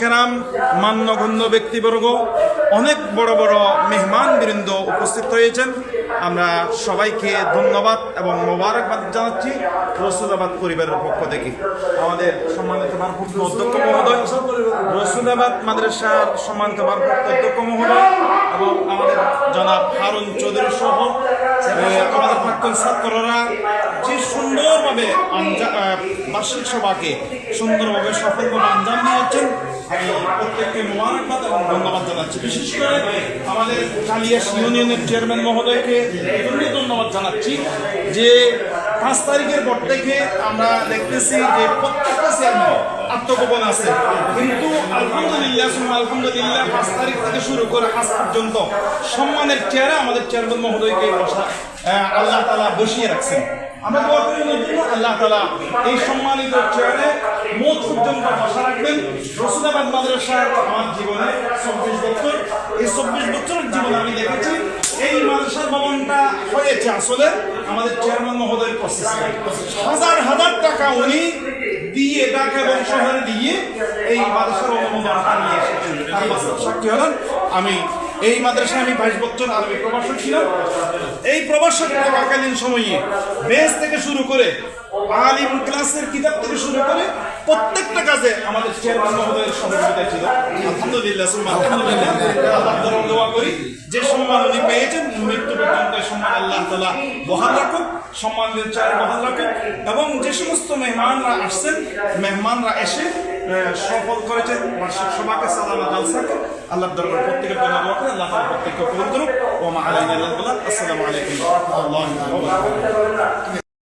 কেরাম মান্যগণ্য ব্যক্তিবর্গ অনেক বড় বড় মেহমান বৃন্দ উপস্থিত হয়েছেন। আমরা সবাইকে ধন্যবাদ এবং মোবারকবাদ জানাচ্ছি রসুলাবাদ পরিবারের পক্ষ থেকে। আমাদের সম্মানিত ভারপ্রাপ্ত অধ্যক্ষ মহোদয়, রসুলাবাদ মাদ্রাসার সম্মানিত ভারপ্রাপ্ত অধ্যক্ষ মহোদয় এবং আমাদের জনাব হারুন চৌধুরী সহ আমাদের প্রাক্তন ছাত্ররা যে সুন্দরভাবে বার্ষিক সভাকে সুন্দরভাবে সফলভাবে আঞ্জাম দিয়েছেন, আমি প্রত্যেককে মোবারকবাদ এবং ধন্যবাদ জানাচ্ছি। বিশেষ করে আমাদের কালিয়াস ইউনিয়নের চেয়ারম্যান মহোদয়কে ধন্যবাদ জানাচ্ছি যে 5 তারিখের পর থেকে আমরা দেখতেছি যে প্রত্যেকটা চেয়ারম্যান আত্মগোপন আছে, কিন্তু আলহামদুলিল্লাহ 5 তারিখ থেকে শুরু করে আজ পর্যন্ত সম্মানের চেয়ারে আমাদের চেয়ারম্যান মহোদয়কে আল্লাহ তাআলা বসিয়ে রাখছেন। আমরা দোয়া করি আল্লাহ তাআলা এই সম্মানিত চেয়ারে মওত পর্যন্ত বসা রাখবেন। রসুলাবাদ মাদ্রাসার আমার জীবনে 24 বছর, এই 24 বছরের জীবনে আমি দেখেছি এই মাদ্রাসার ভবনটা হয়েছে আসলে আমাদের চেয়ারম্যান মহোদয়ের প্রচেষ্টা। হাজার হাজার টাকা উনি দিয়ে ঢাকা এবং শহরে দিয়ে এই মাদ্রাসার অনুমোদনটা নিয়ে এসেছেন। সাক্ষী হলেন আমি এই মাদ্রাসায় 22 বছর আরবি প্রভাষক ছিলাম। এই প্রভাষক থাকাকালীন সময়ে বেস থেকে শুরু করে আলিম ক্লাসের কিতাব থেকে শুরু করে প্রত্যেকটা কাজে আমাদের চেয়ারম্যান মহোদয়ের সহযোগিতা ছিল। আলহামদুলিল্লাহ আল্লাহ দোয়া করি যে সম্মান উনি পেয়েছেন মৃত্যু পর্যন্ত সম্মান আল্লাহ তাআলা বহাল রাখুন, সম্মানের চেয়ারে বহাল রাখুন এবং যে সমস্ত মেহমানরা আসছেন, মেহমানরা এসে সফল করেছেন বার্ষিক সভাকে সালানা জালসাকে, আল্লাহর দরবারে প্রত্যেকের জন্য দোয়া করে আল্লাহ তাআলা প্রত্যেককে কবুল করুক। ওয়া মা আলাইনা ইল্লাল বালাগ। আসসালামু আলাইকুম ওয়া রাহমাতুল্লাহি ওয়া বারাকাতুহু।